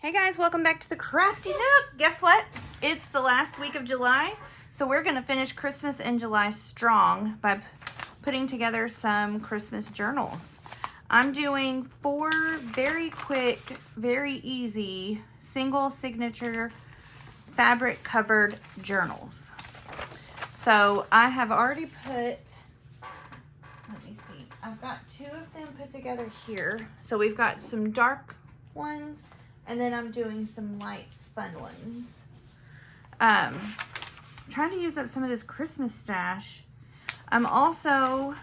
Hey guys, welcome back to the Crafty Nook. Guess what? It's the last week of July, so we're going to finish Christmas in July strong by putting together some Christmas journals. I'm doing 4 very quick, very easy, single signature fabric covered journals. So I have already put, let me see, I've got 2 of them put together here. So we've got some dark ones, and then I'm doing some light fun ones. Trying to use up some of this Christmas stash. I'm also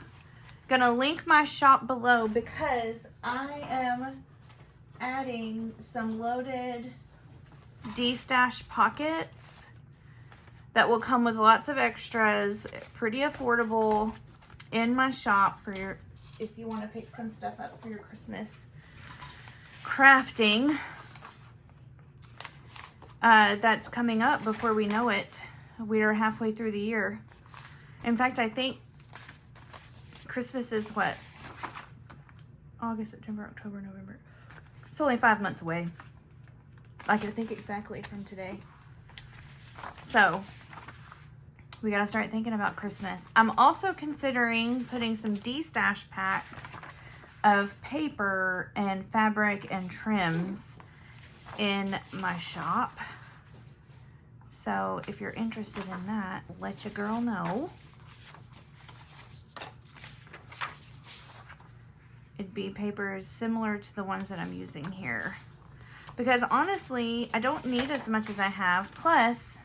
gonna link my shop below because I am adding some loaded D-stash pockets that will come with lots of extras, pretty affordable, in my shop for your, if you want to pick some stuff up for your Christmas crafting. That's coming up before we know it. We are halfway through the year. In fact, I think Christmas is what? August, September, October, November. It's only 5 months away. I can think exactly from today. So, we gotta start thinking about Christmas. I'm also considering putting some D-stash packs of paper and fabric and trims in my shop. So if you're interested in that, let your girl know. It'd be papers similar to the ones that I'm using here. Because honestly, I don't need as much as I have. Plus,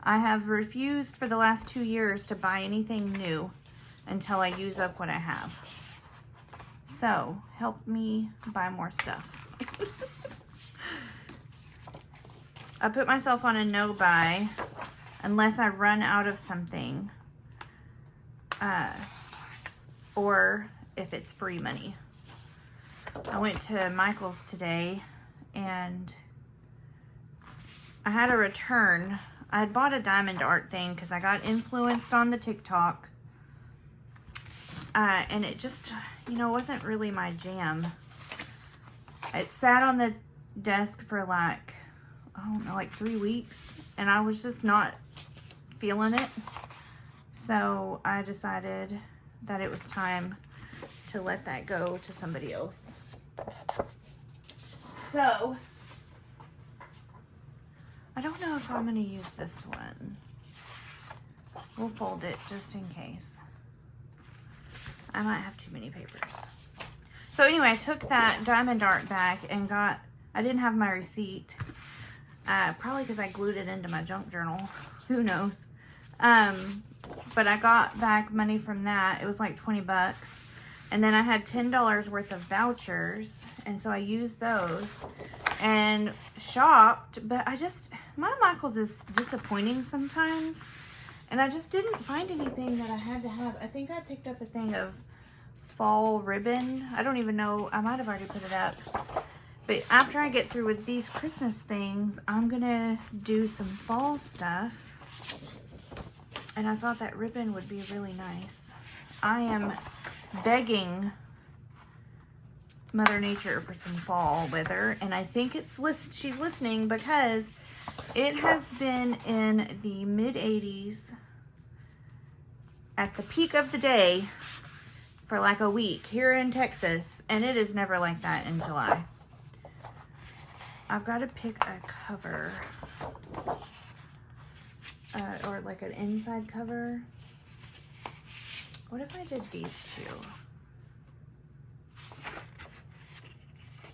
I have refused for the last 2 years to buy anything new until I use up what I have. So, help me buy more stuff. I put myself on a no buy unless I run out of something. Or if it's free money. I went to Michael's today and I had a return. I had bought a diamond art thing because I got influenced on the TikTok. And it just, you know, wasn't really my jam. It sat on the desk for like, I don't know, like 3 weeks. And I was just not feeling it. So I decided that it was time to let that go to somebody else. So, I don't know if I'm going to use this one. We'll fold it just in case. I might have too many papers. So anyway, I took that diamond art back and got, I didn't have my receipt. Probably because I glued it into my junk journal. Who knows? But I got back money from that. It was like 20 bucks. And then I had $10 worth of vouchers. And so I used those and shopped. But I just, my Michael's is disappointing sometimes. And I just didn't find anything that I had to have. I think I picked up a thing of fall ribbon. I don't even know. I might have already put it up. But after I get through with these Christmas things, I'm going to do some fall stuff. And I thought that ribbon would be really nice. I am begging Mother Nature for some fall weather. And I think she's listening because it has been in the mid-80s at the peak of the day for like a week here in Texas. And it is never like that in July. I've got to pick a cover. Or like an inside cover. What if I did these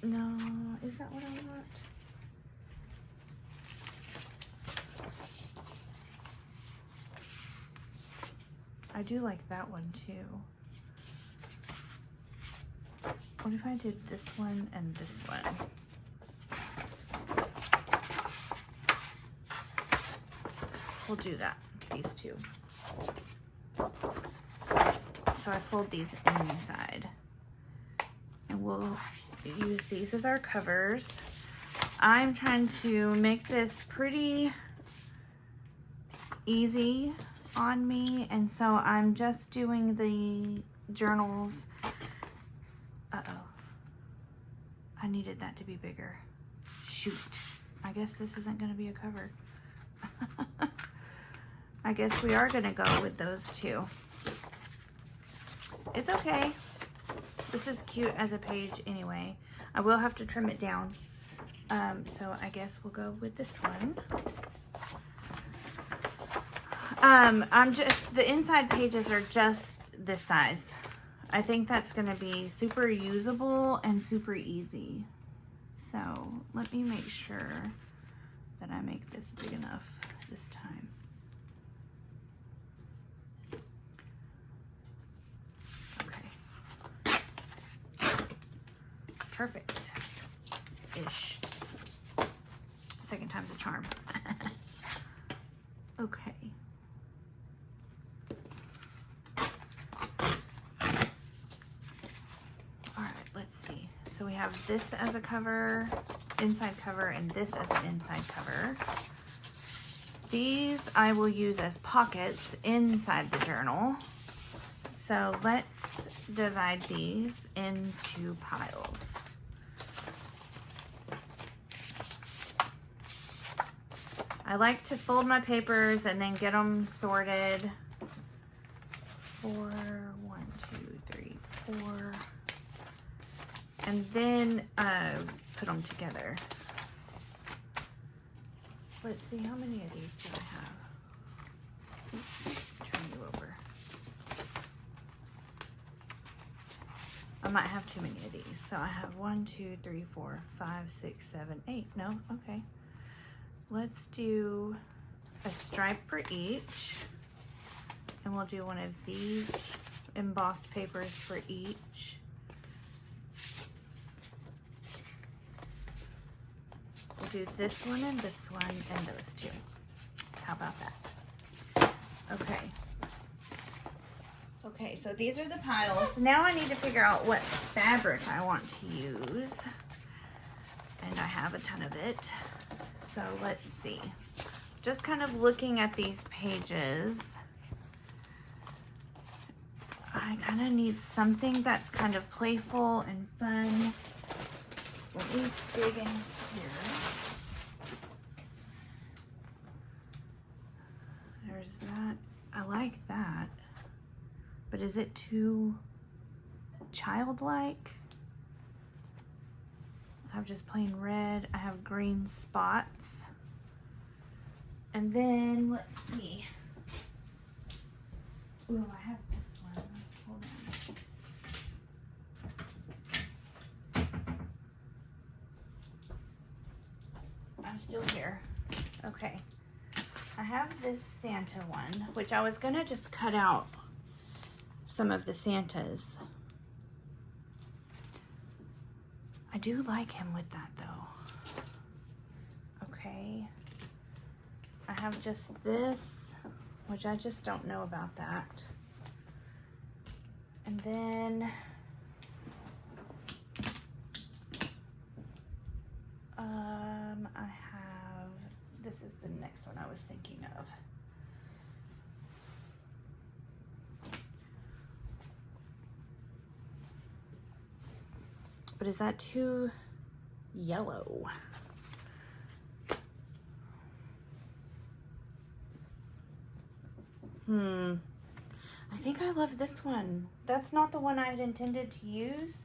2? No, is that what I want? I do like that one too. What if I did this one and this one? We'll do that, these 2. So I fold these inside. And we'll use these as our covers. I'm trying to make this pretty easy on me. And so I'm just doing the journals. Uh-oh. I needed that to be bigger. Shoot. I guess this isn't going to be a cover. I guess we are going to go with those two. It's okay. This is cute as a page anyway. I will have to trim it down. So I guess we'll go with this one. The inside pages are just this size. I think that's going to be super usable and super easy. So let me make sure that I make this big enough this time. Okay. Perfect-ish. Second time's a charm. Okay. So we have this as a cover, inside cover, and this as an inside cover. These I will use as pockets inside the journal. So let's divide these into piles. I like to fold my papers and then get them sorted. 4, 1, 2, 3, 4. And then put them together. Let's see, how many of these do I have? Oops, turn you over. I might have too many of these. So I have 1, 2, 3, 4, 5, 6, 7, 8. No, okay. Let's do a stripe for each. And we'll do one of these embossed papers for each. We'll do this one and this one and those two. How about that? Okay. Okay, so these are the piles. Now I need to figure out what fabric I want to use. And I have a ton of it. So let's see. Just kind of looking at these pages. I kind of need something that's kind of playful and fun. Let me dig in here. There's that. I like that. But is it too childlike? I have just plain red. I have green spots. And then, let's see. Ooh, I have this one. Hold on. I'm still here. Okay. I have this Santa one, which I was gonna just cut out some of the Santas. I do like him with that though. Okay. I have just this, which I just don't know about that. And then I have, this is the next one I was thinking of. But is that too yellow? I think I love this one. That's not the one I had intended to use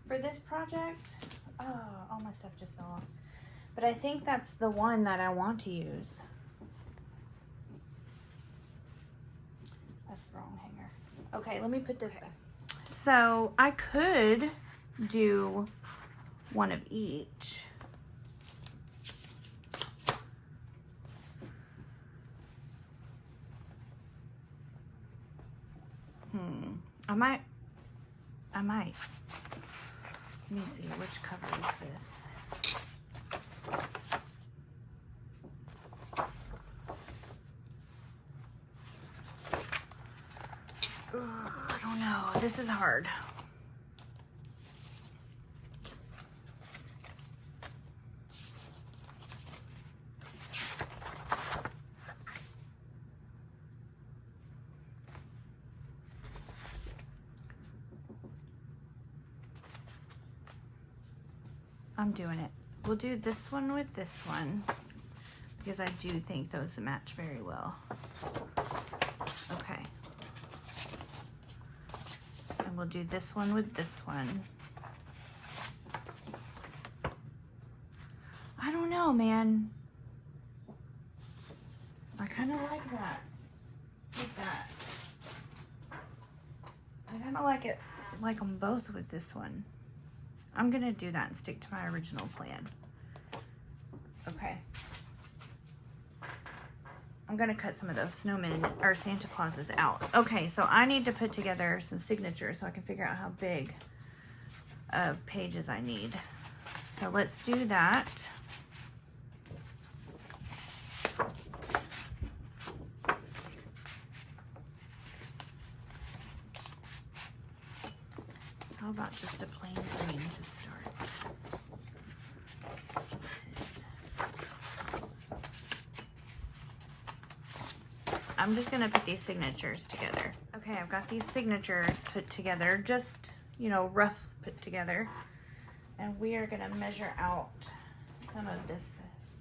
for this project. Oh, all my stuff just fell off. But I think that's the one that I want to use. That's the wrong hanger. Okay, let me put this back. So I could do one of each. I might. Let me see, which cover is this? Ugh, I don't know. This is hard. I'm doing it. we'll do this one with this one because I do think those match very well. Okay. And we'll do this one with this one. I don't know, man. I kind of like that. Like that. I kind of like them both with this one. I'm gonna do that and stick to my original plan. Okay. I'm gonna cut some of those snowmen or Santa Clauses out. Okay, so I need to put together some signatures so I can figure out how big of pages I need. So let's do that. How about just a plain green to start? I'm just gonna put these signatures together. Okay, I've got these signatures put together, just, you know, rough put together. And we are gonna measure out some of this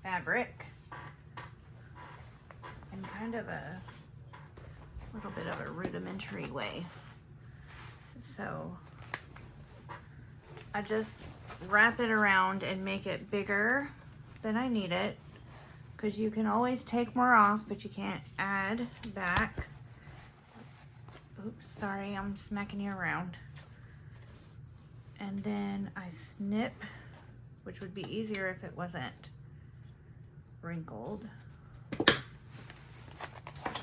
fabric in kind of a little bit of a rudimentary way. So I just wrap it around and make it bigger than I need it, because you can always take more off, but you can't add back. Oops, sorry, I'm smacking you around. And then I snip, which would be easier if it wasn't wrinkled.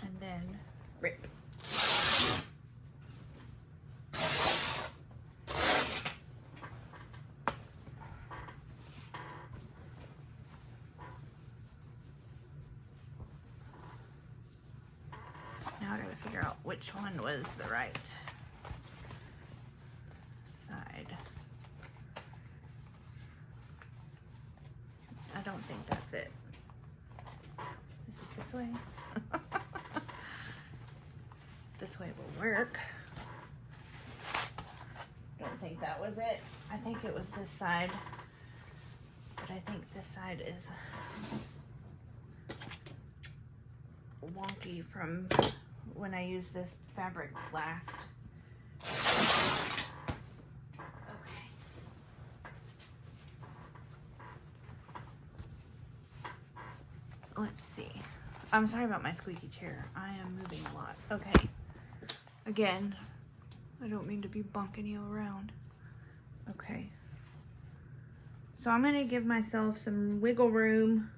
And then rip. Now I gotta figure out which one was the right side. I don't think that's it. Is it this way? This way will work. Don't think that was it. I think it was this side. But I think this side is wonky from when I used this fabric last. Okay. Let's see. I'm sorry about my squeaky chair. I am moving a lot. Okay. Again, I don't mean to be bunking you around. Okay. So I'm going to give myself some wiggle room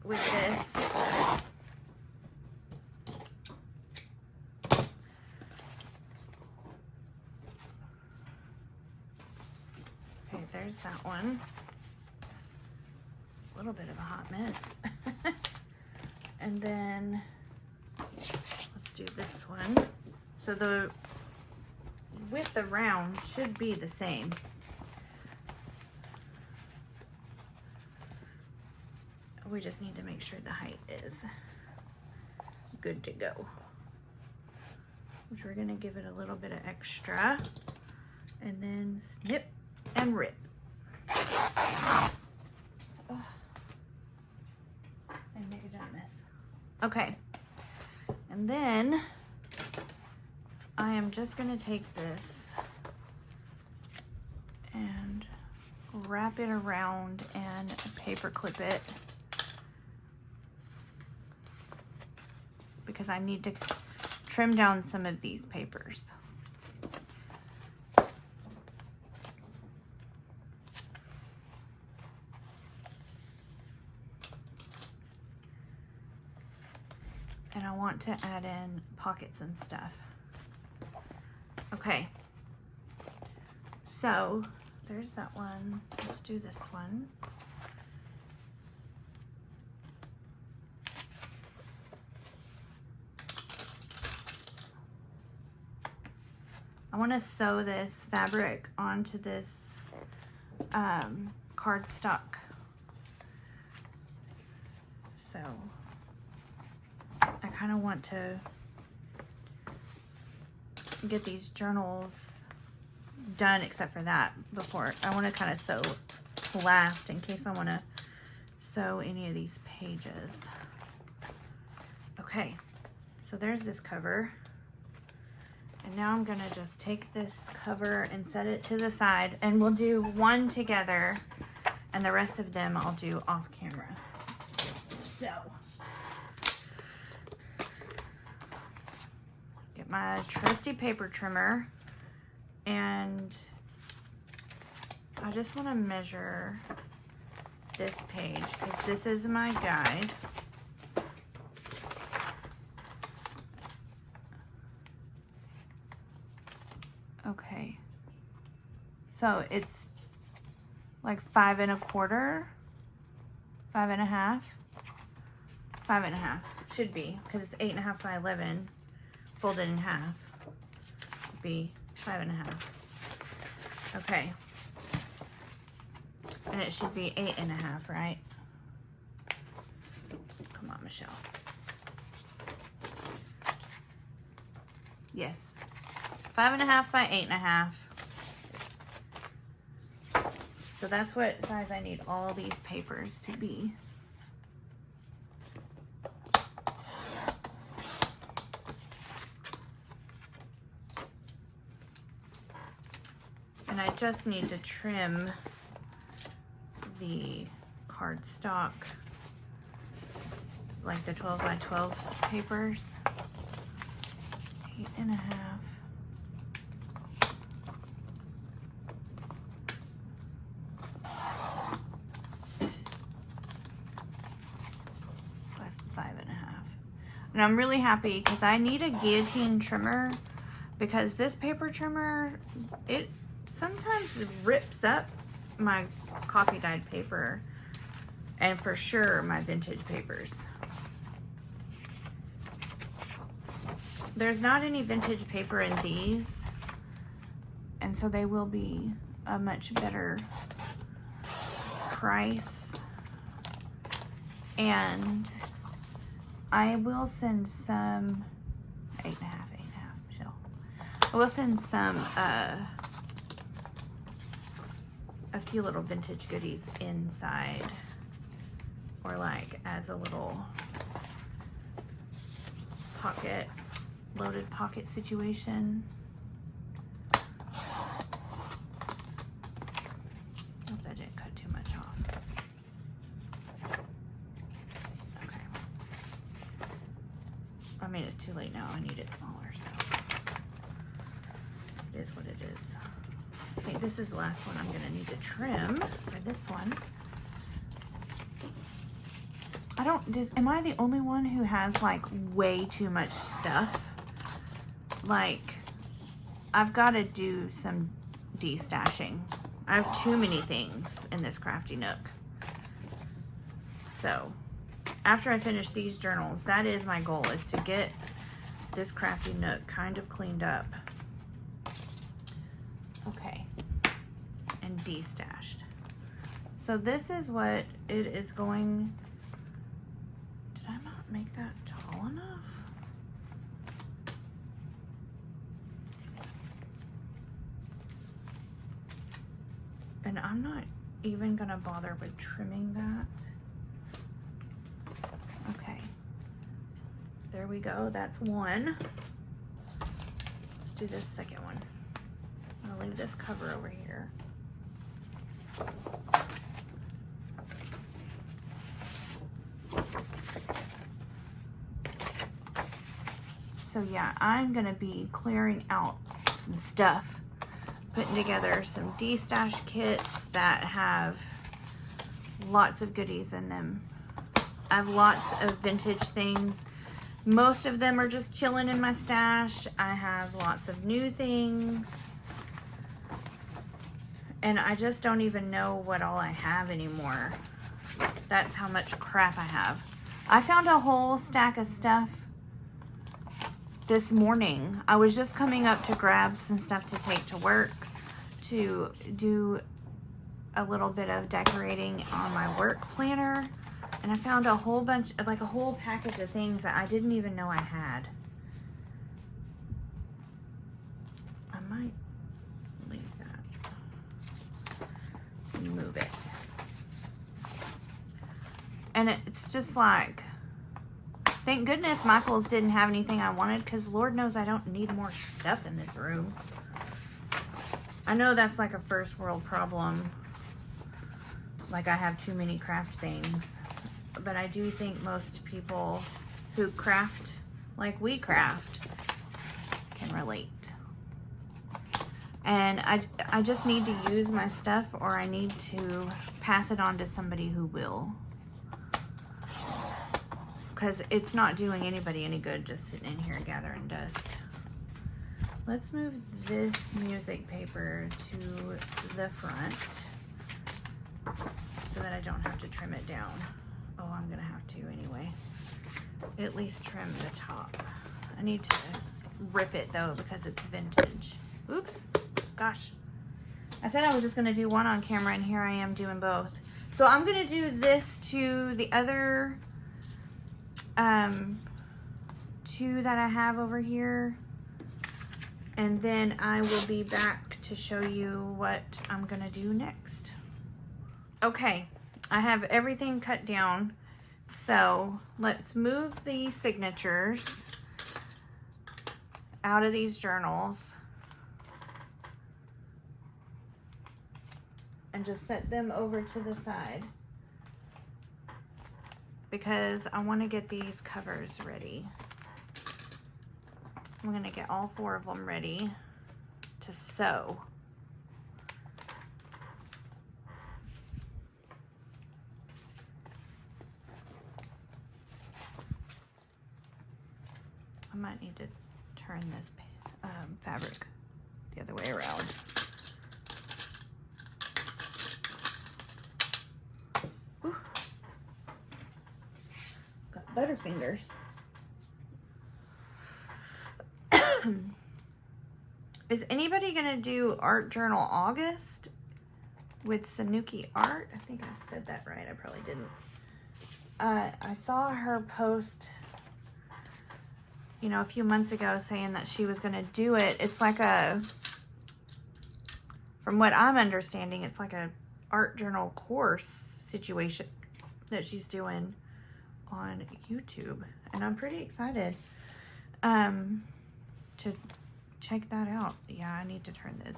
with this. Okay, there's that one. A little bit of a hot mess. And then let's do this one. So the width around should be the same. We just need to make sure the height is good to go. Which we're gonna give it a little bit of extra. And then snip and rip. And make a giant mess. Okay. And then I am just gonna take this and wrap it around and paper clip it, because I need to trim down some of these papers. And I want to add in pockets and stuff. Okay. So there's that one. Let's do this one. I want to sew this fabric onto this cardstock. So I kind of want to get these journals done, except for that, before I want to kind of sew this last in case I want to sew any of these pages. Okay, so there's this cover. And now I'm gonna just take this cover and set it to the side, and we'll do one together and the rest of them I'll do off camera. So, get my trusty paper trimmer, and I just wanna measure this page because this is my guide. Okay, so it's like 5 1/4, 5 1/2, 5 1/2 should be, because it's 8 1/2 by 11 folded in half would be 5 1/2. Okay, and it should be 8 1/2, right? Come on, Michelle. Yes. 5 1/2 by 8 1/2. So that's what size I need all these papers to be. And I just need to trim the cardstock, like the 12 by 12 papers. 8 1/2. And I'm really happy because I need a guillotine trimmer, because this paper trimmer, it sometimes rips up my coffee dyed paper, and for sure my vintage papers. There's not any vintage paper in these, and so they will be a much better price. And I will send some 8 1/2, Michelle. I will send some a few little vintage goodies inside, or like as a little pocket, loaded pocket situation. Hope I didn't cut too much off. I mean, it's too late now. I need it smaller, so it is what it is. Okay, this is the last one I'm gonna need to trim for this one. Am I the only one who has like way too much stuff? Like, I've got to do some de-stashing. I have too many things in this Crafty Nook. So, after I finish these journals, that is my goal, is to get this Crafty Nook kind of cleaned up. Okay. And de-stashed. So this is what it is going... Did I not make that tall enough? And I'm not even gonna bother with trimming that. Okay, there we go. That's one. Let's do this second one. I'm gonna leave this cover over here. So yeah, I'm gonna be clearing out some stuff, putting together some de-stash kits that have lots of goodies in them. I have lots of vintage things. Most of them are just chilling in my stash. I have lots of new things. And I just don't even know what all I have anymore. That's how much crap I have. I found a whole stack of stuff this morning. I was just coming up to grab some stuff to take to work to do a little bit of decorating on my work planner. And I found a whole bunch of, like a whole package of things that I didn't even know I had. I might leave that. Move it. And it's just like, thank goodness Michael's didn't have anything I wanted, because Lord knows I don't need more stuff in this room. I know that's like a first world problem. Like I have too many craft things. But I do think most people who craft like we craft can relate. And I just need to use my stuff, or I need to pass it on to somebody who will. Because it's not doing anybody any good just sitting in here gathering dust. Let's move this music paper to the front so that I don't have to trim it down. Oh, I'm gonna have to anyway. At least trim the top. I need to rip it though because it's vintage. Oops, gosh. I said I was just gonna do one on camera and here I am doing both. So I'm gonna do this to the other two that I have over here. And then I will be back to show you what I'm gonna do next. Okay, I have everything cut down. So let's move the signatures out of these journals and just set them over to the side because I want to get these covers ready. I'm going to get all 4 of them ready to sew. I might need to turn this fabric the other way around. Ooh. Got butterfingers. Is anybody gonna do Art Journal August with Sanuki Art? I think I said that right. I probably didn't. I saw her post, you know, a few months ago saying that she was gonna do it. It's like a, from what I'm understanding, it's like a art journal course situation that she's doing on YouTube, and I'm pretty excited to check that out. Yeah, I need to turn this.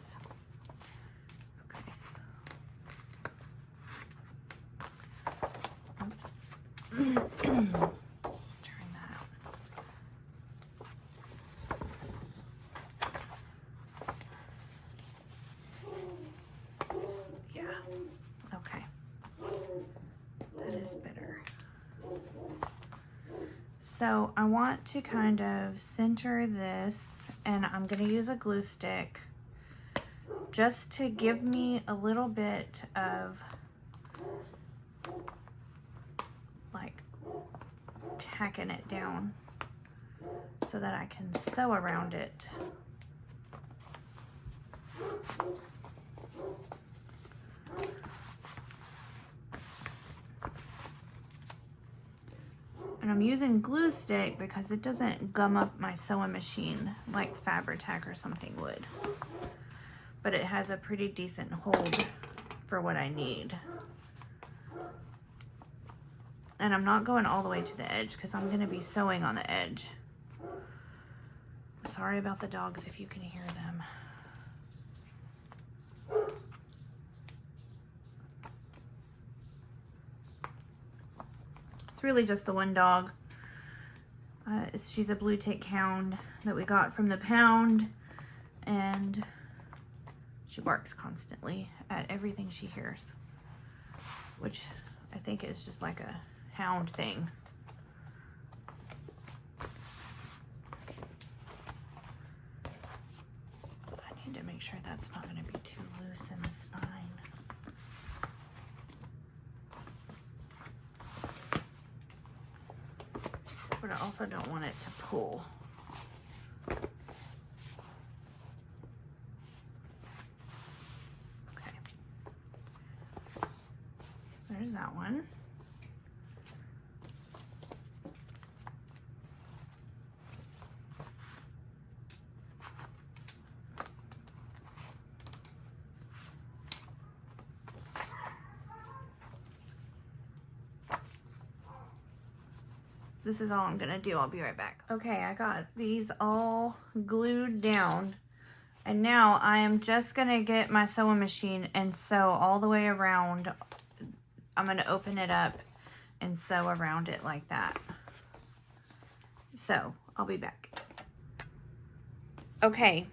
Okay. Oops. Let's turn that out. Yeah. Okay. That is better. So I want to kind of center this, and I'm going to use a glue stick just to give me a little bit of like tacking it down so that I can sew around it. And I'm using glue stick because it doesn't gum up my sewing machine like Fabri-Tac or something would. But it has a pretty decent hold for what I need. And I'm not going all the way to the edge because I'm going to be sewing on the edge. Sorry about the dogs if you can hear them. It's really just the one dog. She's a blue tick hound that we got from the pound, and she barks constantly at everything she hears, which I think is just like a hound thing. I need to make sure that's not going to be too loose in the spine. But I also don't want it to pull. Okay. There's that one. this is all I'm gonna do. I'll be right back. Okay, I got these all glued down. And now I am just gonna get my sewing machine and sew all the way around. I'm gonna open it up and sew around it like that. So, I'll be back. Okay,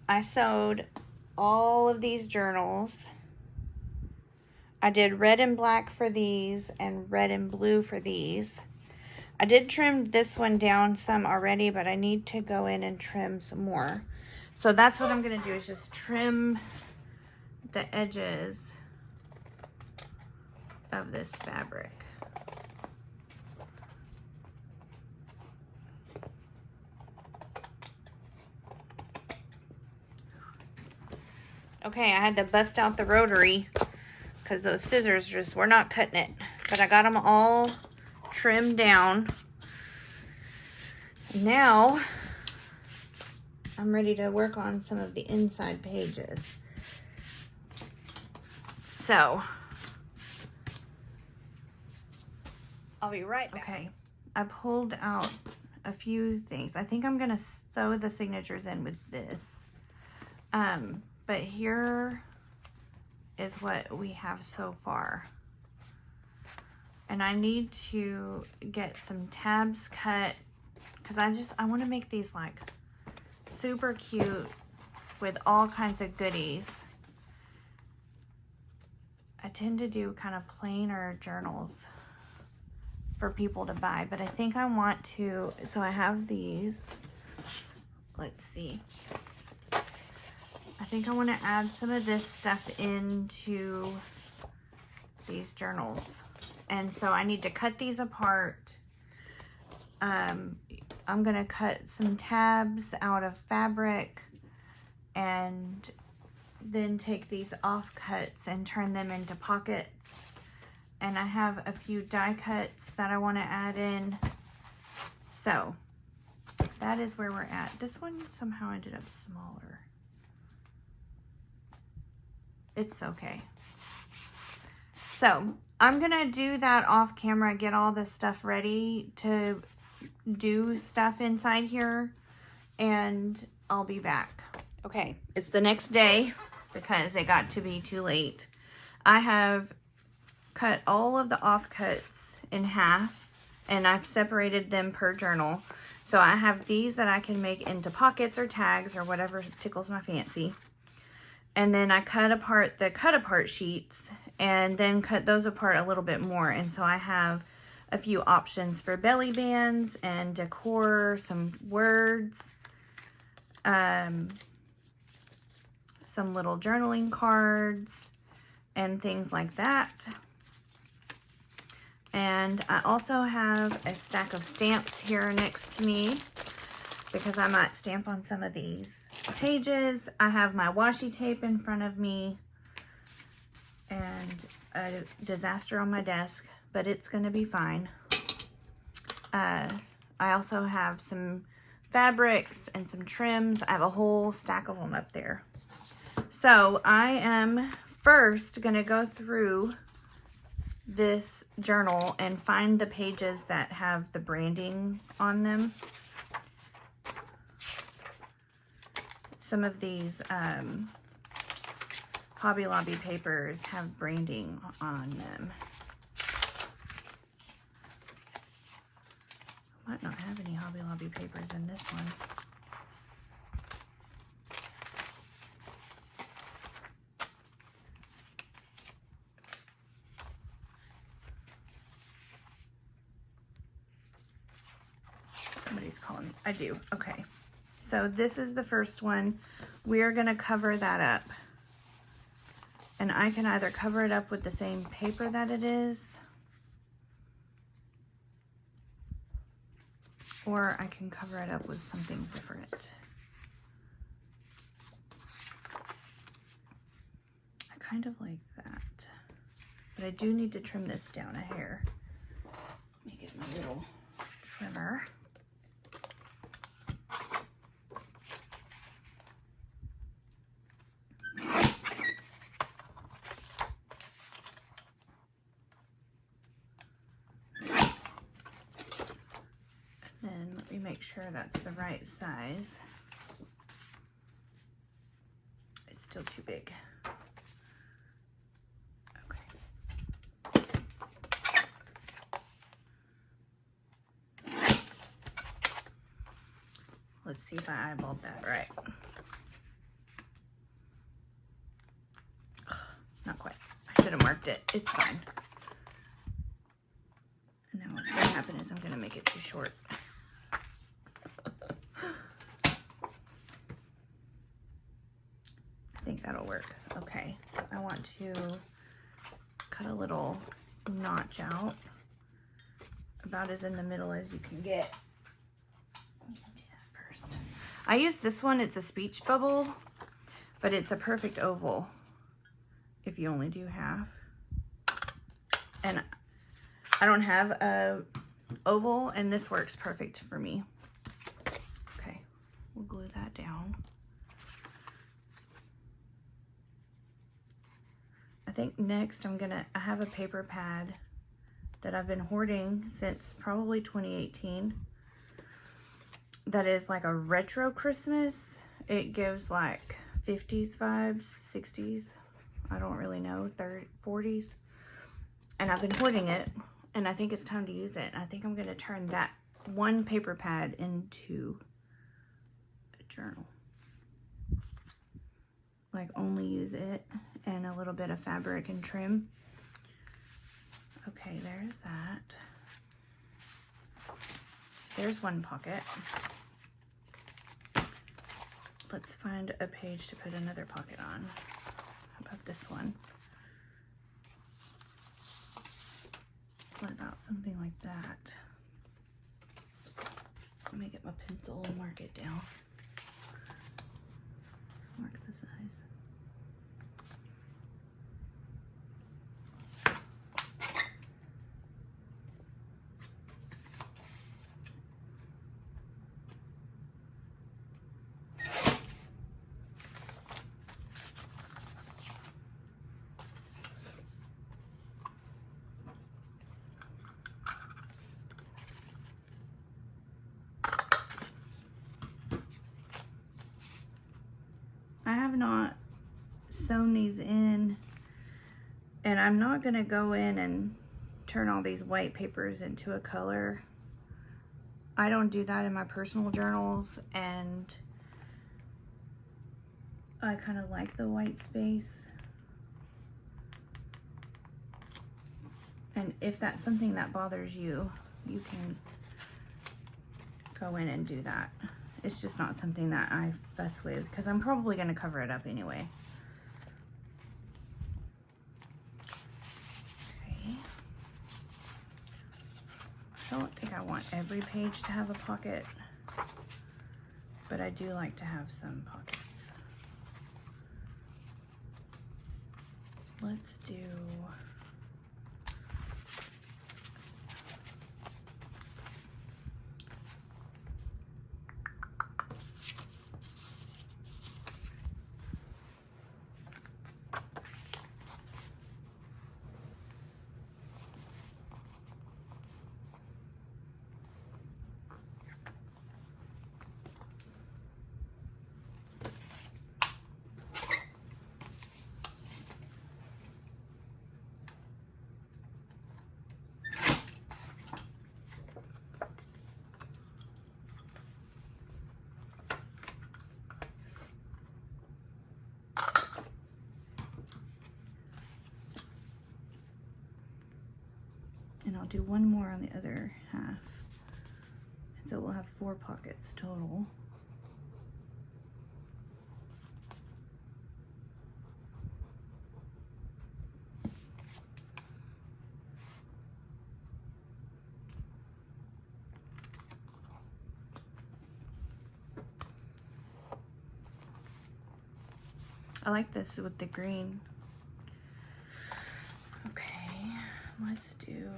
I sewed all of these journals. I did red and black for these and red and blue for these. I did trim this one down some already, but I need to go in and trim some more. So that's what I'm going to do, is just trim the edges of this fabric. Okay, I had to bust out the rotary because those scissors just were not cutting it. But I got them all trimmed down. Now I'm ready to work on some of the inside pages. So I'll be right back. Okay, I pulled out a few things. I think I'm gonna sew the signatures in with this. But here is what we have so far. And I need to get some tabs cut because I want to make these like super cute with all kinds of goodies. I tend to do kind of plainer journals for people to buy, but I think I want to, so I have these. Let's see. I think I want to add some of this stuff into these journals. And so I need to cut these apart. I'm going to cut some tabs out of fabric and then take these offcuts and turn them into pockets. And I have a few die cuts that I want to add in. So that is where we're at. This one somehow ended up smaller. It's okay. So I'm gonna do that off camera, get all this stuff ready to do stuff inside here, and I'll be back. Okay, it's the next day because it got to be too late. I have cut all of the offcuts in half and I've separated them per journal. So I have these that I can make into pockets or tags or whatever tickles my fancy. And then I cut apart the cut apart sheets and then cut those apart a little bit more. And so I have a few options for belly bands and decor, some words, some little journaling cards and things like that. And I also have a stack of stamps here next to me because I might stamp on some of these pages. I have my washi tape in front of me and a disaster on my desk, but it's going to be fine. I also have some fabrics and some trims. I have a whole stack of them up there. So I am first going to go through this journal and find the pages that have the branding on them. Some of these Hobby Lobby papers have branding on them. I might not have any Hobby Lobby papers in this one. Somebody's calling me. I do. Okay. So this is the first one. We're going to cover that up. And I can either cover it up with the same paper that it is, or I can cover it up with something different. I kind of like that. But I do need to trim this down a hair. Let me get my little trimmer. make sure that's the right size. It's still too big. Okay. Let's see if I eyeballed that right. Not quite. I should have marked it. It's fine. And now what's going to happen is I'm going to make it too short. I think that'll work. Okay. I want to cut a little notch out, about as in the middle as you can get. Let me do that first. I use this one. It's a speech bubble, but it's a perfect oval if you only do half. And I don't have a oval, and this works perfect for me. Okay, we'll glue that down. I think next I have a paper pad that I've been hoarding since probably 2018. That is like a retro Christmas. It gives like 50s vibes, 60s. I don't really know, 40s. And I've been hoarding it, and I think it's time to use it. I think I'm going to turn that one paper pad into a journal. Like only use it and a little bit of fabric and trim. Okay, there's that. There's one pocket. Let's find a page to put another pocket on. How about this one? What about something like that? Let me get my pencil and mark it down. Mark the size. I have not sewn these in, and I'm not going to go in and turn all these white papers into a color. I don't do that in my personal journals, and I kind of like the white space. And if that's something that bothers you, you can go in and do that. It's just not something that I fuss with, because I'm probably going to cover it up anyway. Okay. I don't think I want every page to have a pocket, but I do like to have some pockets. Let's do... And I'll do one more on the other half. And so we'll have 4 pockets total. I like this with the green. Okay, let's do...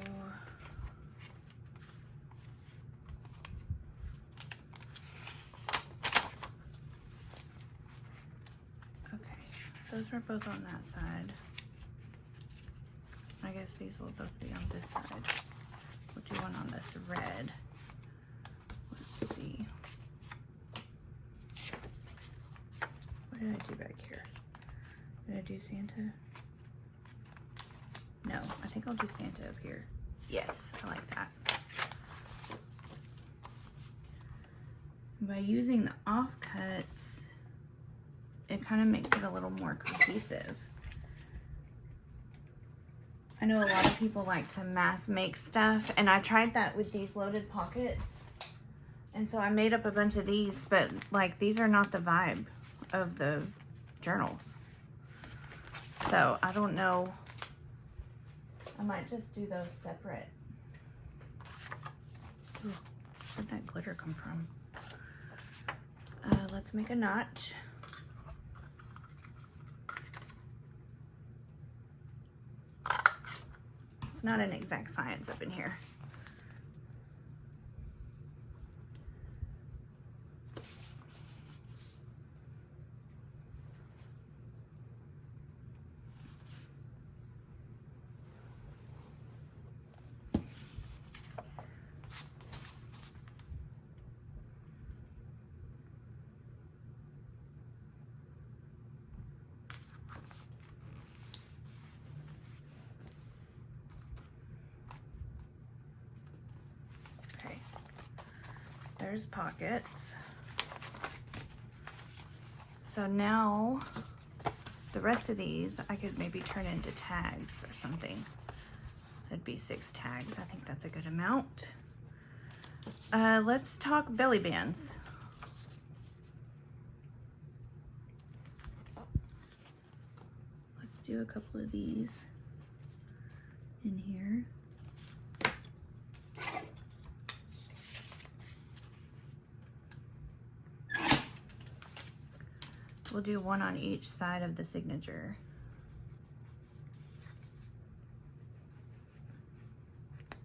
Okay, those are both on that side. I guess these will both be on this side. We'll do one on this red. Let's see. What did I do back here? Did I do Santa? No, I think I'll do Santa up here. Yes, I like that. By using the offcuts, it kind of makes it a little more cohesive. I know a lot of people like to mass make stuff, and I tried that with these loaded pockets. And so I made up a bunch of these, but like these are not the vibe of the journals. So I don't know. I might just do those separate. Ooh, where'd that glitter come from? Let's make a notch. It's not an exact science up in here. There's pockets. So now the rest of these I could maybe turn into tags or something. That'd be 6 tags. I think that's a good amount. Let's talk belly bands. Let's do a couple of these in here. We'll do one on each side of the signature.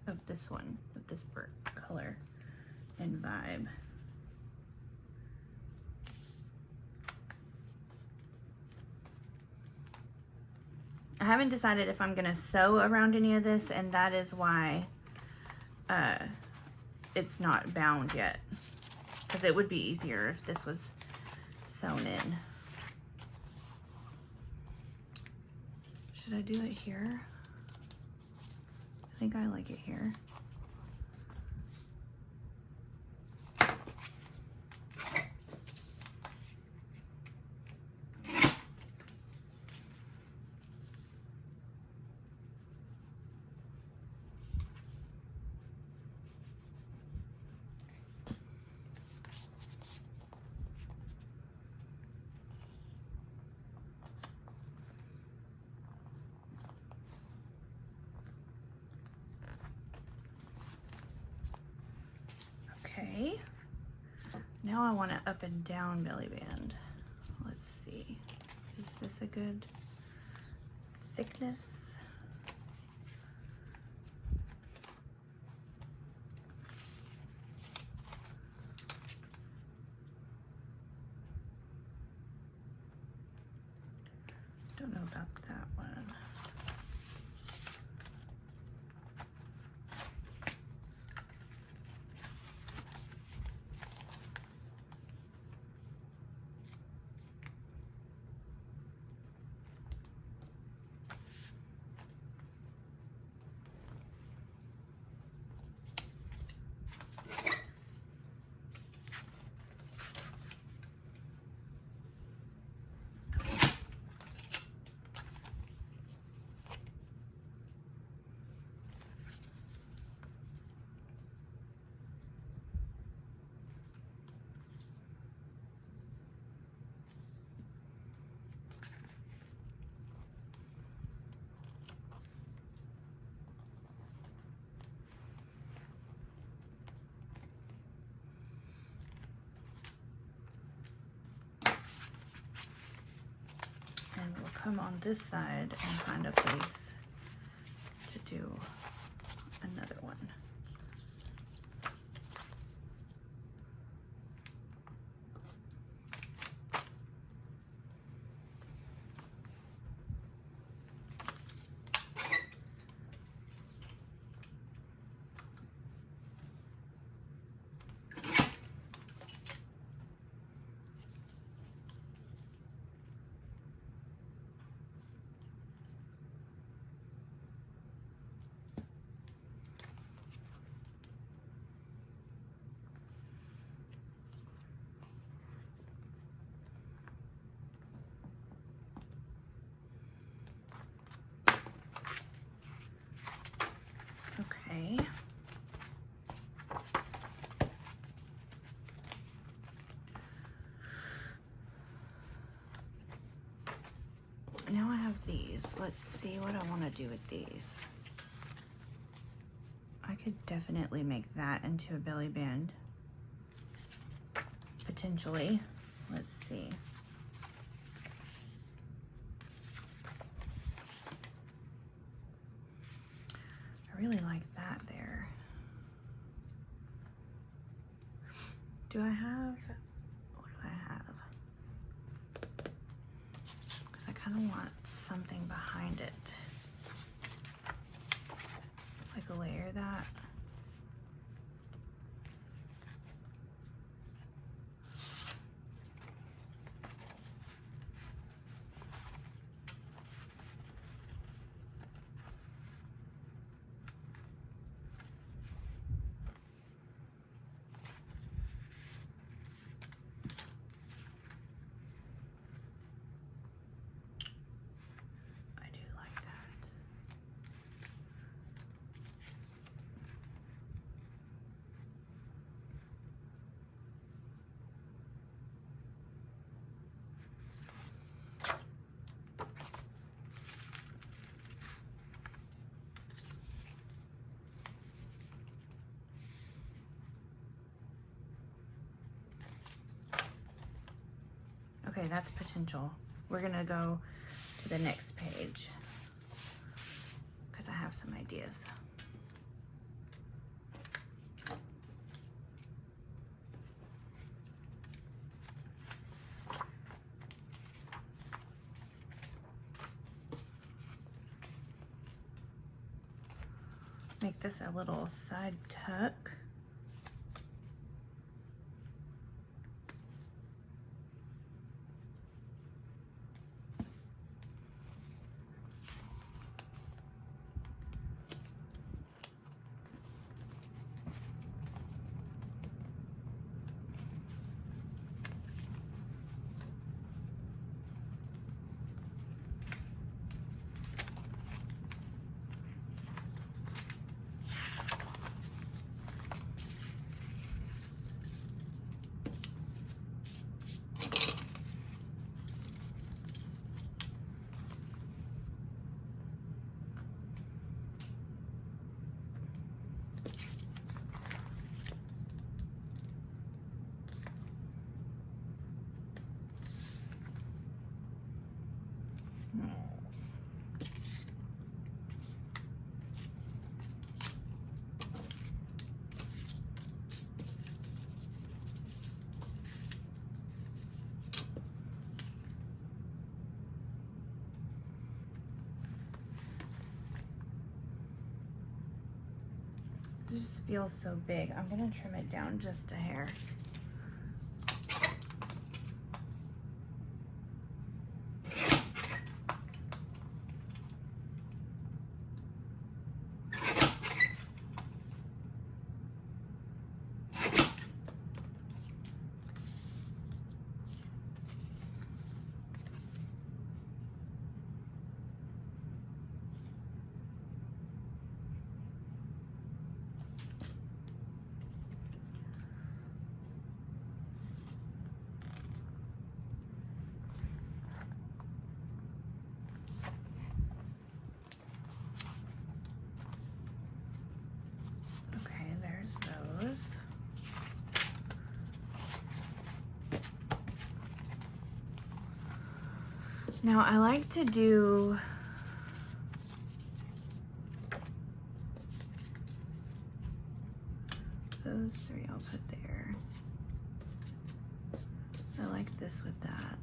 Of this one, of this burnt color and vibe. I haven't decided if I'm gonna sew around any of this, and that is why it's not bound yet. Because it would be easier if this was sewn in. Should I do it here? I think I like it here. Okay, now I want an up and down belly band. Let's see, is this a good thickness? Don't know about that one. And we'll come on this side and find a place to do another one. let's see what I want to do with these. I could definitely make that into a belly band. Potentially. Let's see. I really like that there. Do I have, what do I have? Because I kind of want something behind it. Like a layer that. Okay, that's potential. We're gonna go to the next page because I have some ideas. Make this a little side tuck. It just feels so big. I'm gonna trim it down just a hair. Now I like to do those three I'll put there. I like this with that.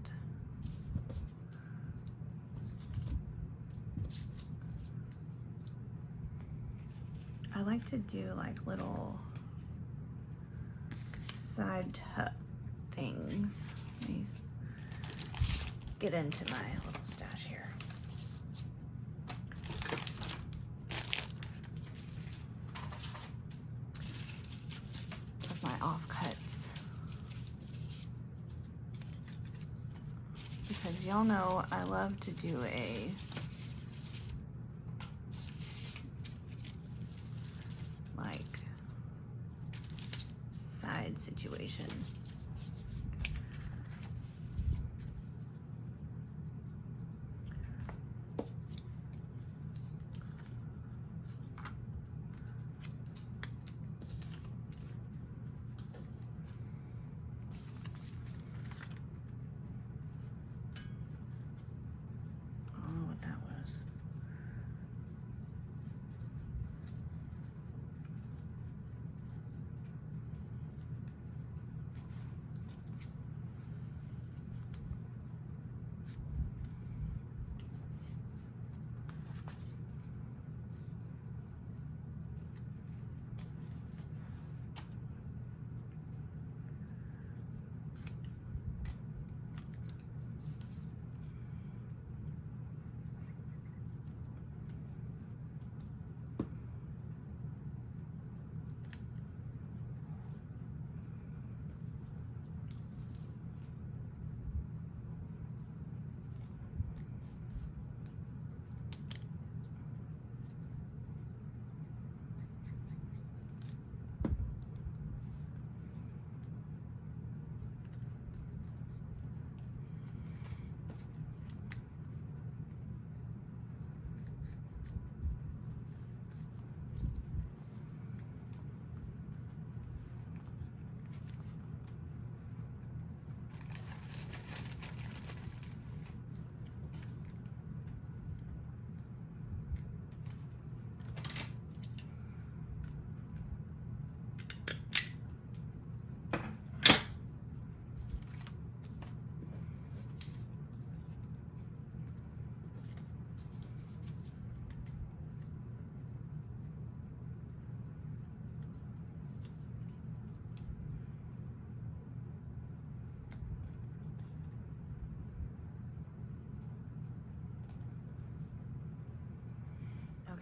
I like to do like little side tuck things. Let me get into my little stash here. Of my offcuts. Because y'all know I love to do a like side situation.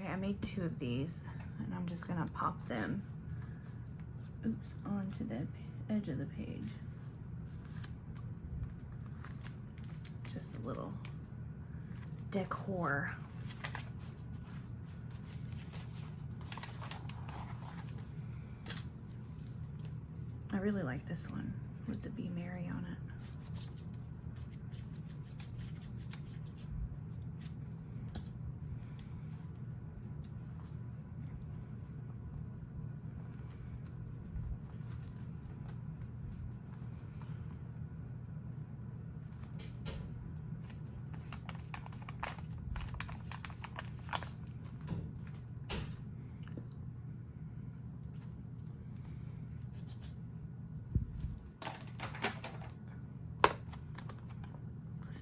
Okay, I made 2 of these, and I'm just gonna pop them, oops, onto the edge of the page. Just a little decor. I really like this one with the Be Merry on it.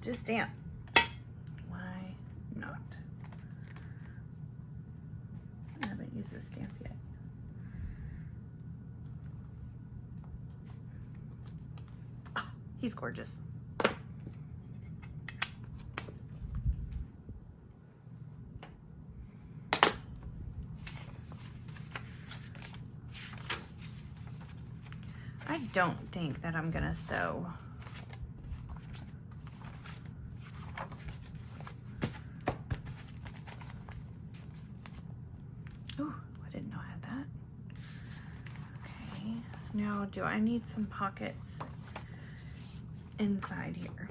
Let's do a stamp. Why not? I haven't used this stamp yet. Oh, he's gorgeous. I don't think that I'm gonna sew. Ooh, I didn't know I had that. Okay, now do I need some pockets inside here?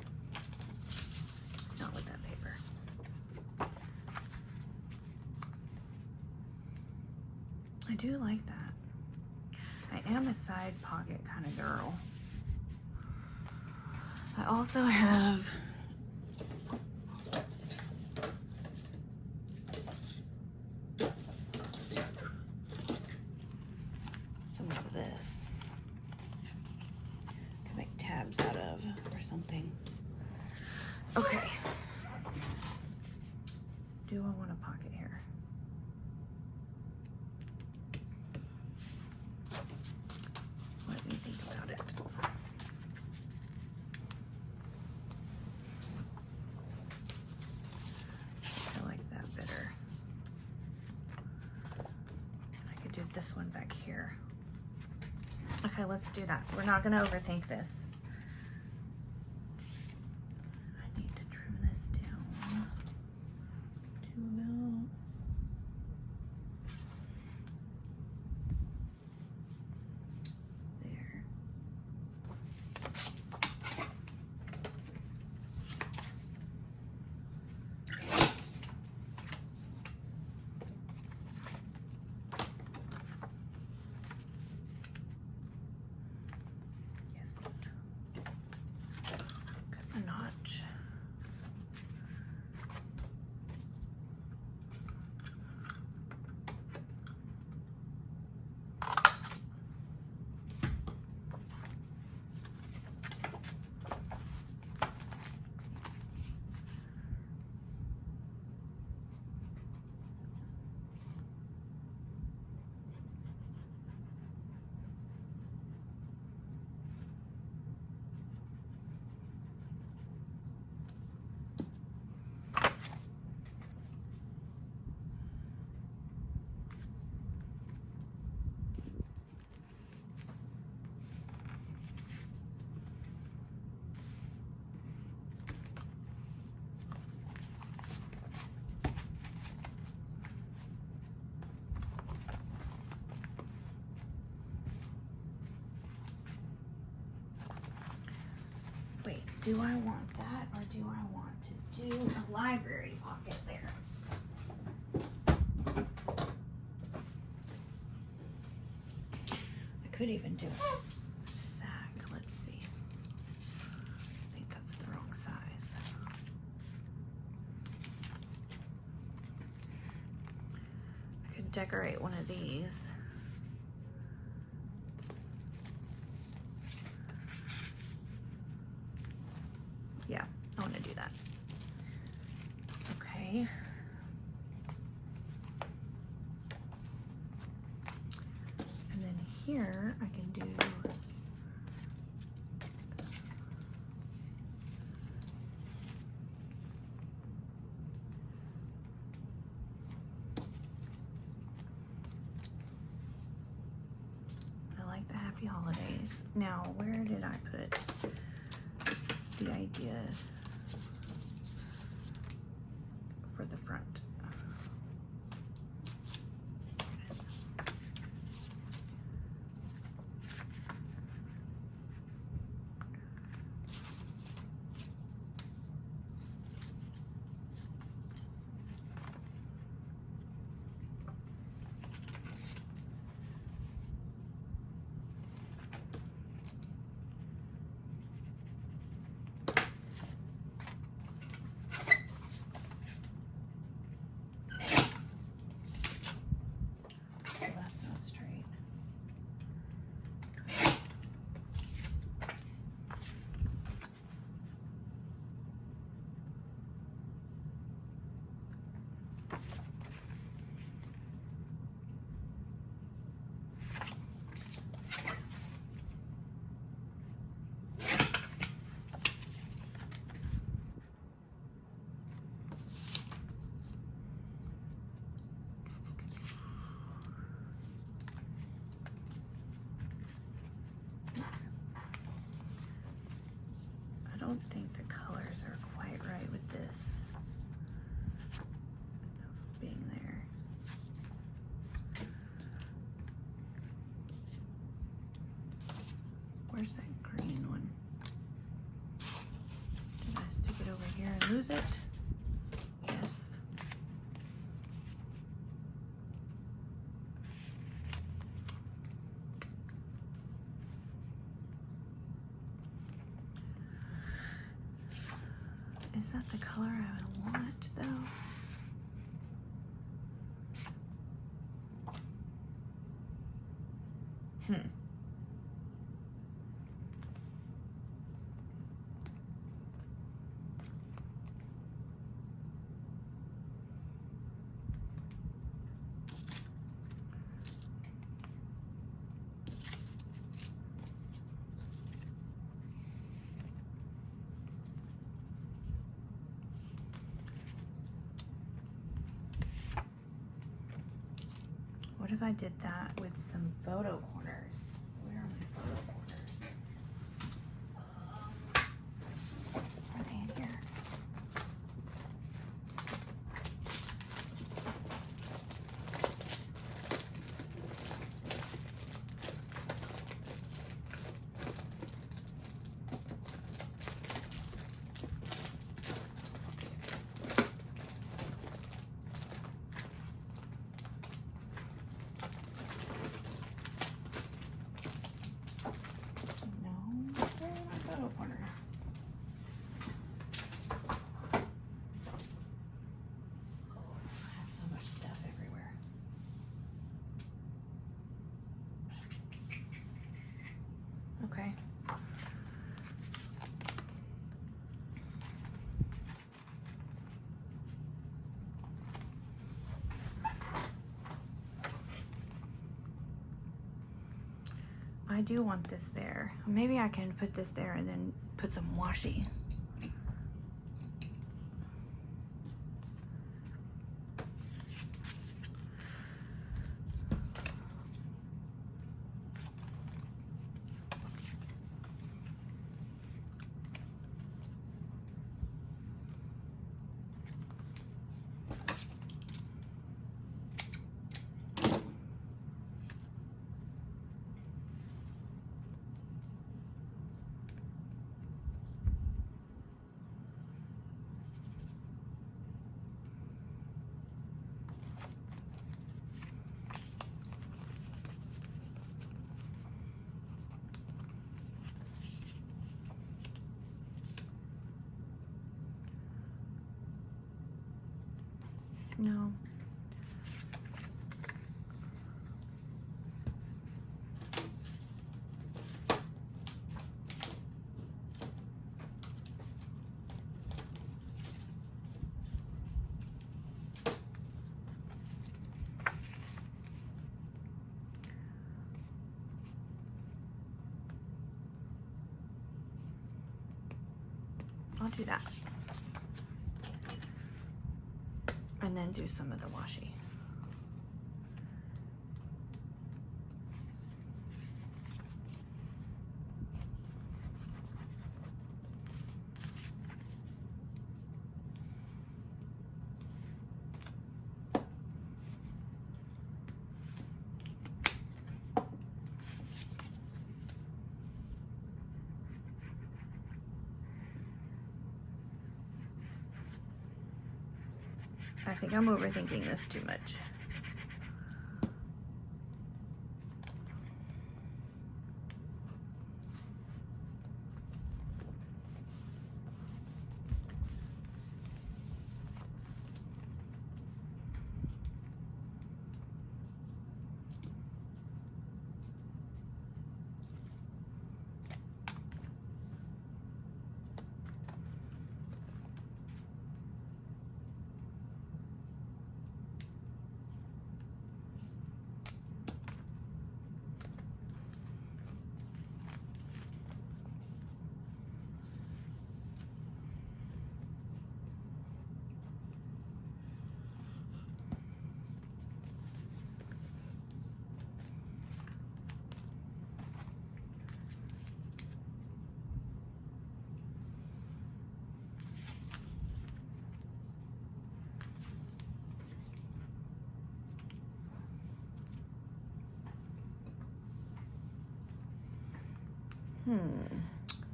Not with that paper. I do like that. I am a side pocket kind of girl. I also have some of this. Can make tabs out of or something. Okay. Do I want a pocket here? Let me think about it. I like that better. I could do this one back here. Okay, let's do that. We're not gonna overthink this. I need to trim this down to about there. Cut a notch. Wait, do I want that or do I want to do a library pocket there? I could even do a sack. Let's see. I think that's the wrong size. I could decorate one of these. Yeah, I want to do that. Okay. And then here I can do like the happy holidays. Now, where did I put the idea for the front? I don't think the colors are quite right with this being there. Where's that green one? Did I stick it over here and lose it? Yes. Is that the color I would want, though? What if I did that with some photo corners? Where are my photo corners? Are they in here? Corners. Oh, I have so much stuff everywhere. Okay. I do want this there. Maybe I can put this there and then put some washi. No. I'll do that. And then do some of the washi. I think I'm overthinking this too much.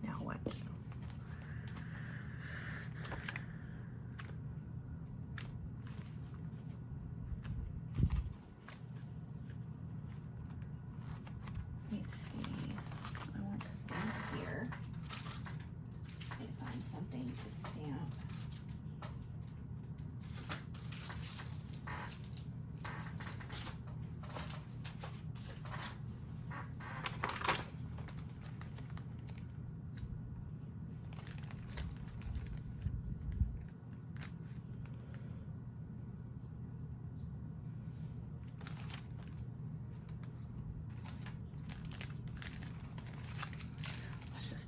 Now what? Let me see. I want to stamp here. Try to find something to stamp.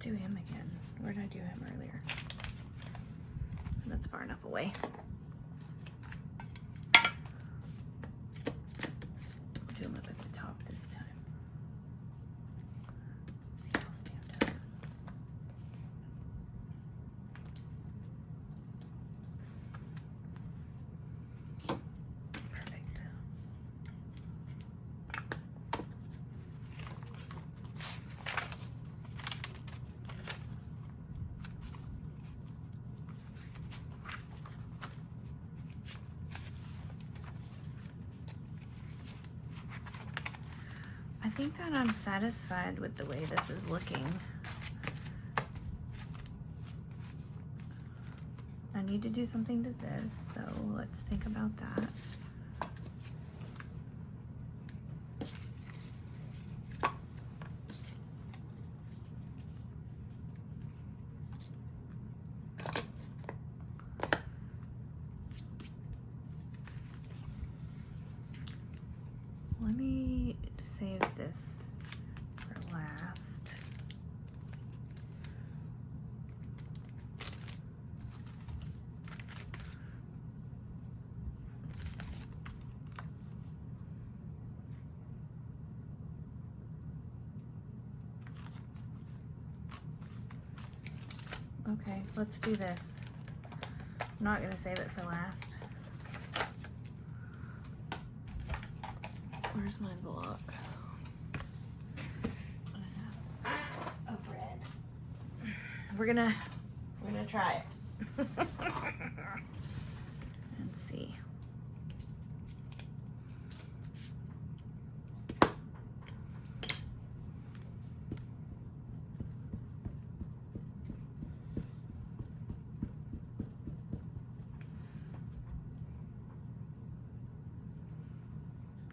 Do him again. Where did I do him earlier? That's far enough away. Do him up at the top this time. See how stamped up. Perfect. I think that I'm satisfied with the way this is looking. I need to do something to this, so let's think about that. Let me save this for last. Okay, let's do this. I'm not gonna save it for last. Where's my block? Oh, bread. We're gonna try it. And see.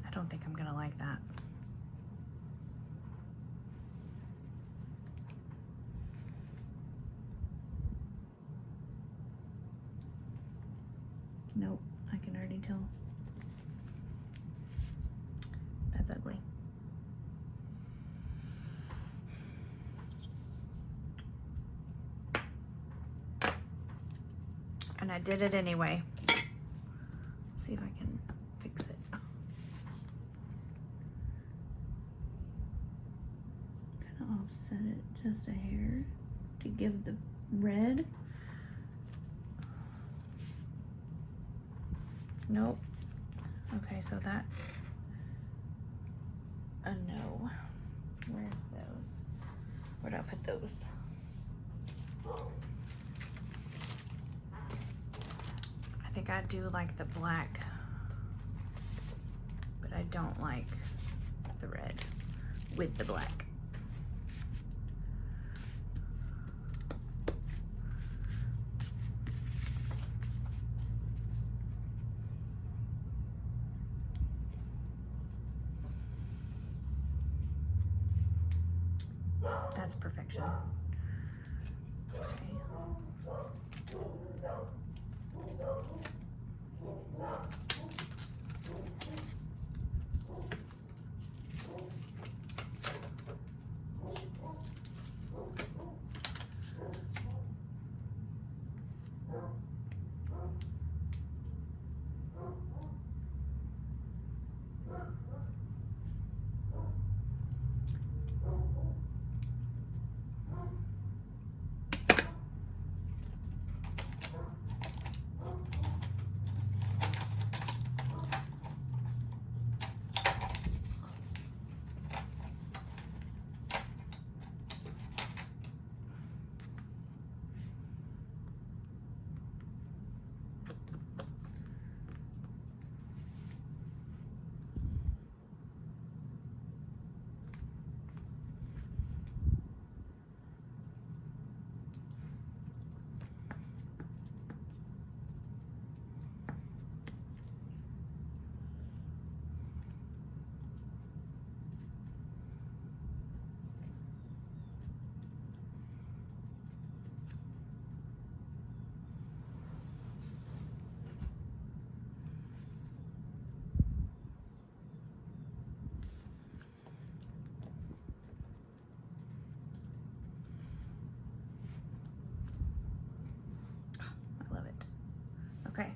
I don't think I'm gonna like that. Nope, I can already tell. That's ugly. And I did it anyway. See if I can fix it. Kind of offset it just a hair to give the red. Nope. Okay, so that, no. Where's those? Where'd I put those? I think I do like the black, but I don't like the red with the black. That's perfection. Okay. I love it. Okay.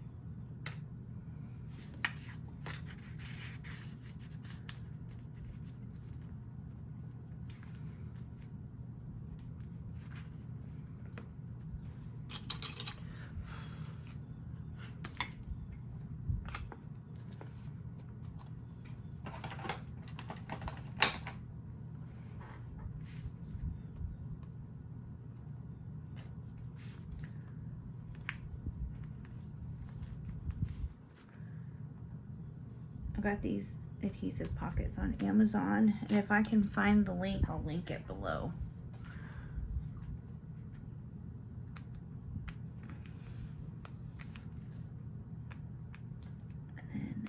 I got these adhesive pockets on Amazon, and if I can find the link, I'll link it below. And then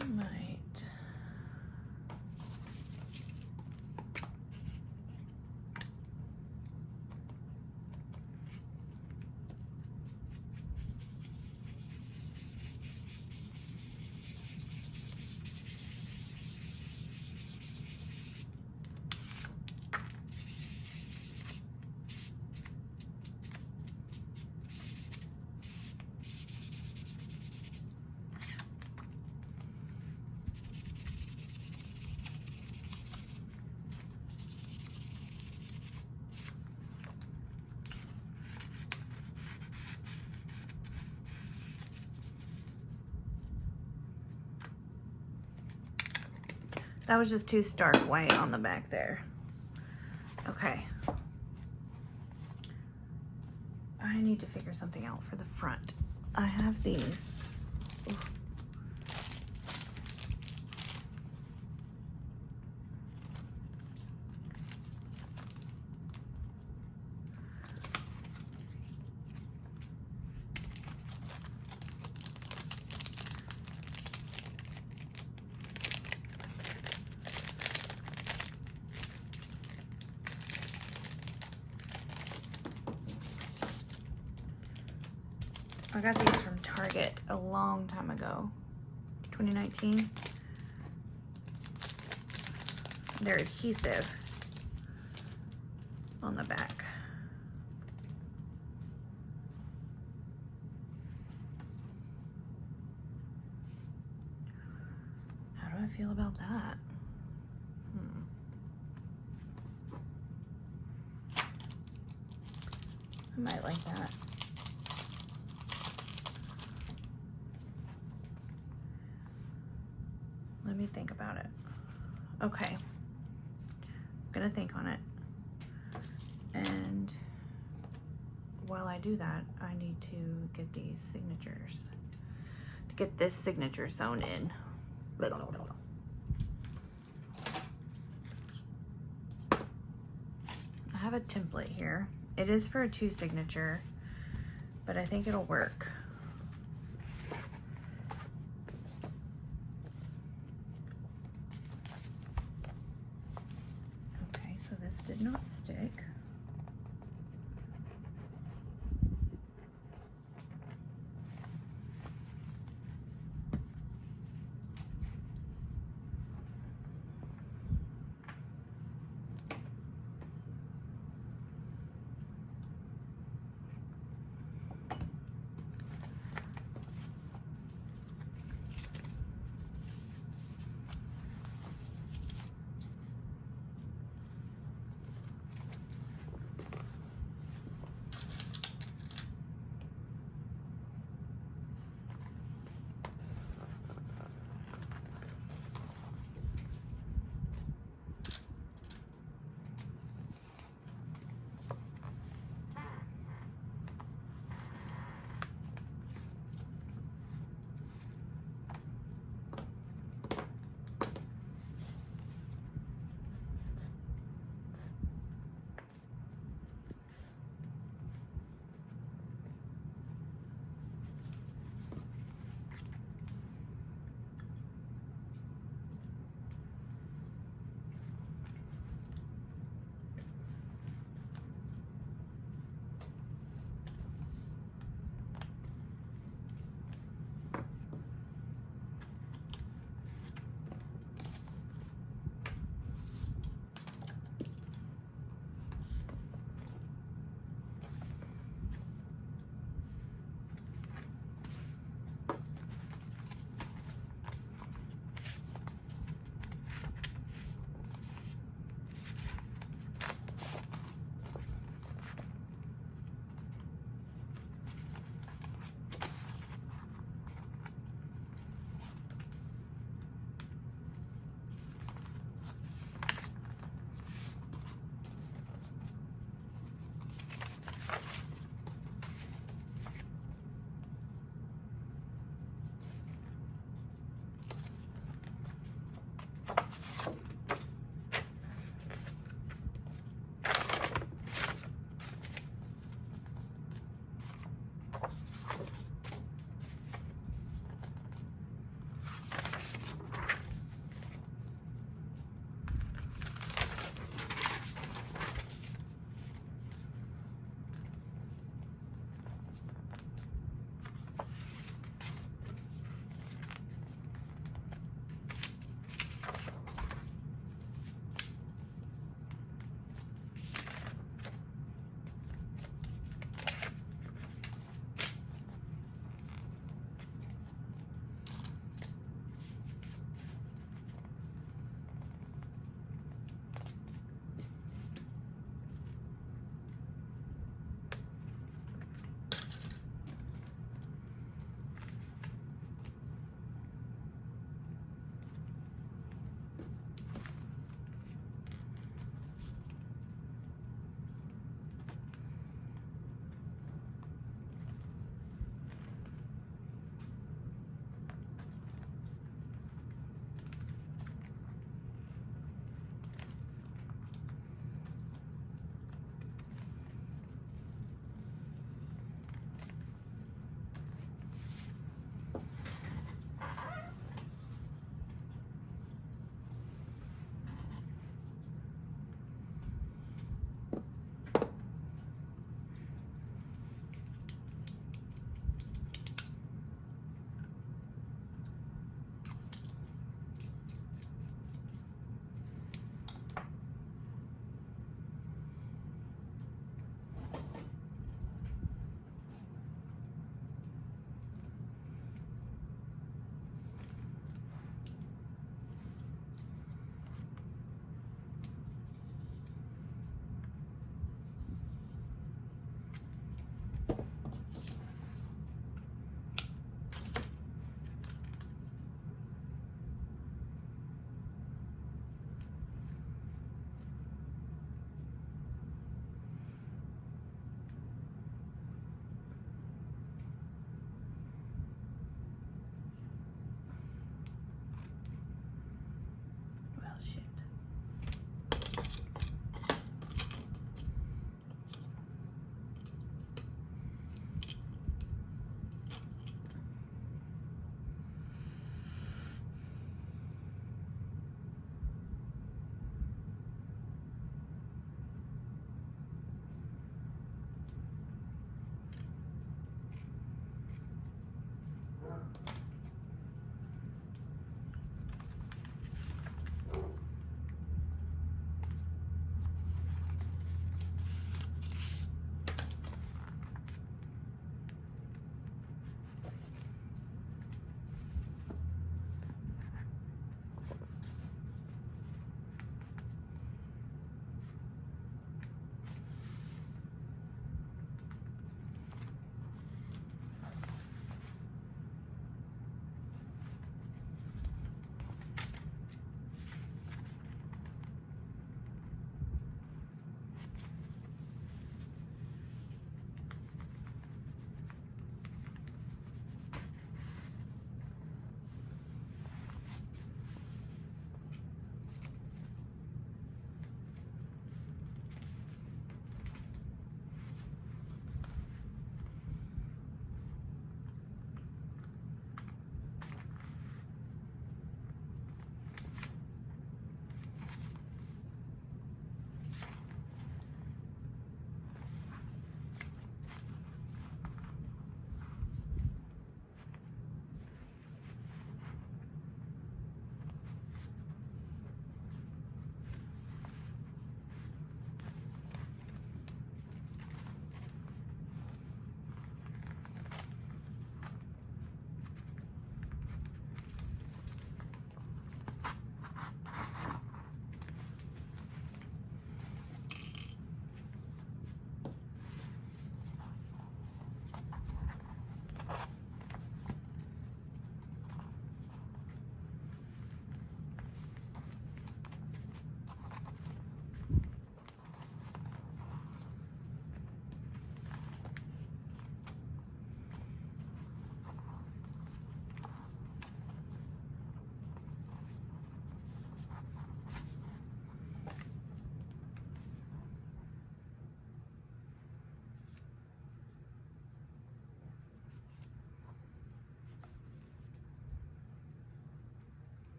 I might. That was just too stark white on the back there. Okay. I need to figure something out for the front. I have these. Ooh. I got these from Target a long time ago. 2019. They're adhesive on the back. How do I feel about that? I might like that. Let me think about it. Okay. I'm gonna think on it. And while I do that, I need to get these signatures. To get this signature sewn in. I have a template here. It is for a 2 signature, but I think it'll work. Okay, so this did not stick.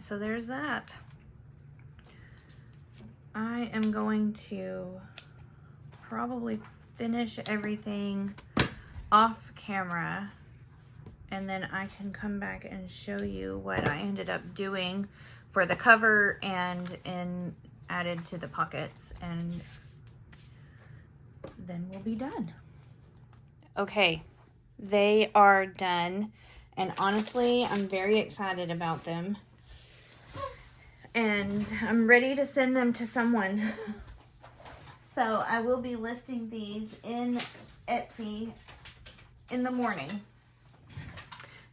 so there's that. I am going to probably finish everything off camera, and then I can come back and show you what I ended up doing for the cover and added to the pockets, and then we'll be done. Okay, they are done, and honestly, I'm very excited about them, and I'm ready to send them to someone. So I will be listing these in Etsy in the morning.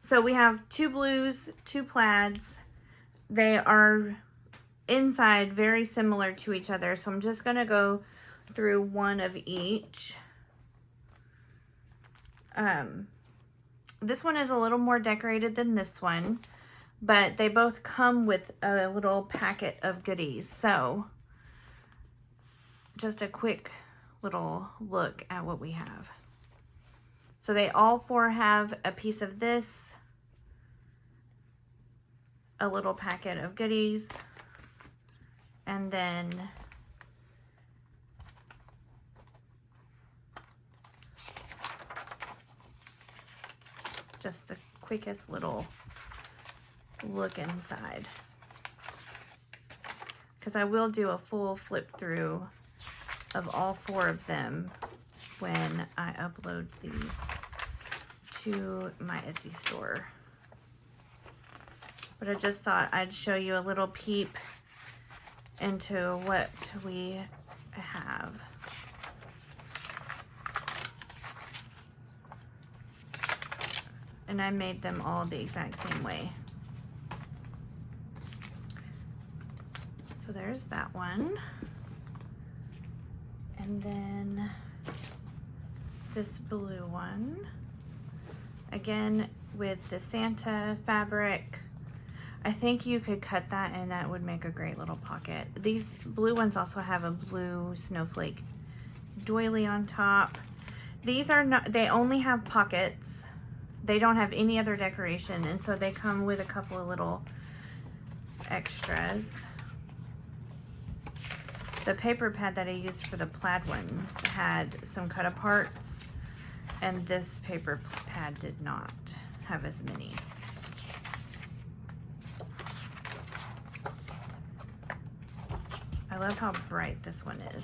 So we have 2 blues, 2 plaids. They are inside very similar to each other, so I'm just gonna go through one of each. This one is a little more decorated than this one, but they both come with a little packet of goodies. So just a quick little look at what we have. So they all 4 have a piece of this, a little packet of goodies, and then just the quickest little look inside, because I will do a full flip through of all 4 of them when I upload these to my Etsy store. But I just thought I'd show you a little peep into what we have. And I made them all the exact same way. So there's that one. And then this blue one. Again, with the Santa fabric. I think you could cut that and that would make a great little pocket. These blue ones also have a blue snowflake doily on top. These are not, they only have pockets. They don't have any other decoration, and so they come with a couple of little extras. The paper pad that I used for the plaid ones had some cut aparts, and this paper pad did not have as many. I love how bright this one is.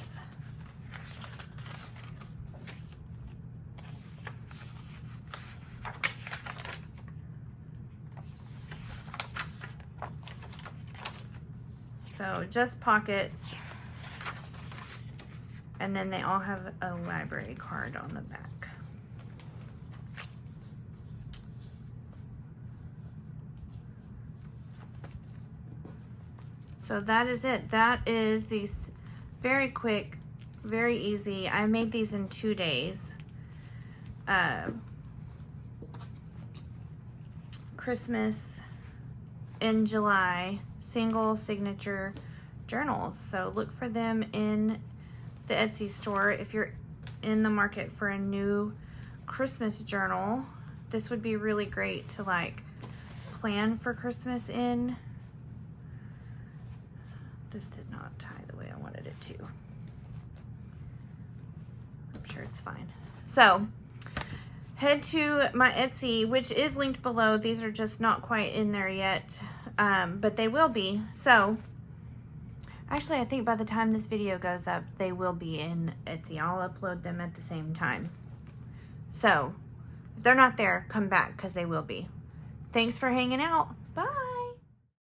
So just pockets, and then they all have a library card on the back. So that is it. That is these very quick, very easy. I made these in 2 days. Christmas in July single signature journals. So look for them in the Etsy store. If you're in the market for a new Christmas journal, this would be really great to like plan for Christmas in. This did not tie the way I wanted it to. I'm sure it's fine. So head to my Etsy, which is linked below. These are just not quite in there yet, but they will be. So actually, I think by the time this video goes up, they will be in Etsy. I'll upload them at the same time. So if they're not there, come back because they will be. Thanks for hanging out. Bye.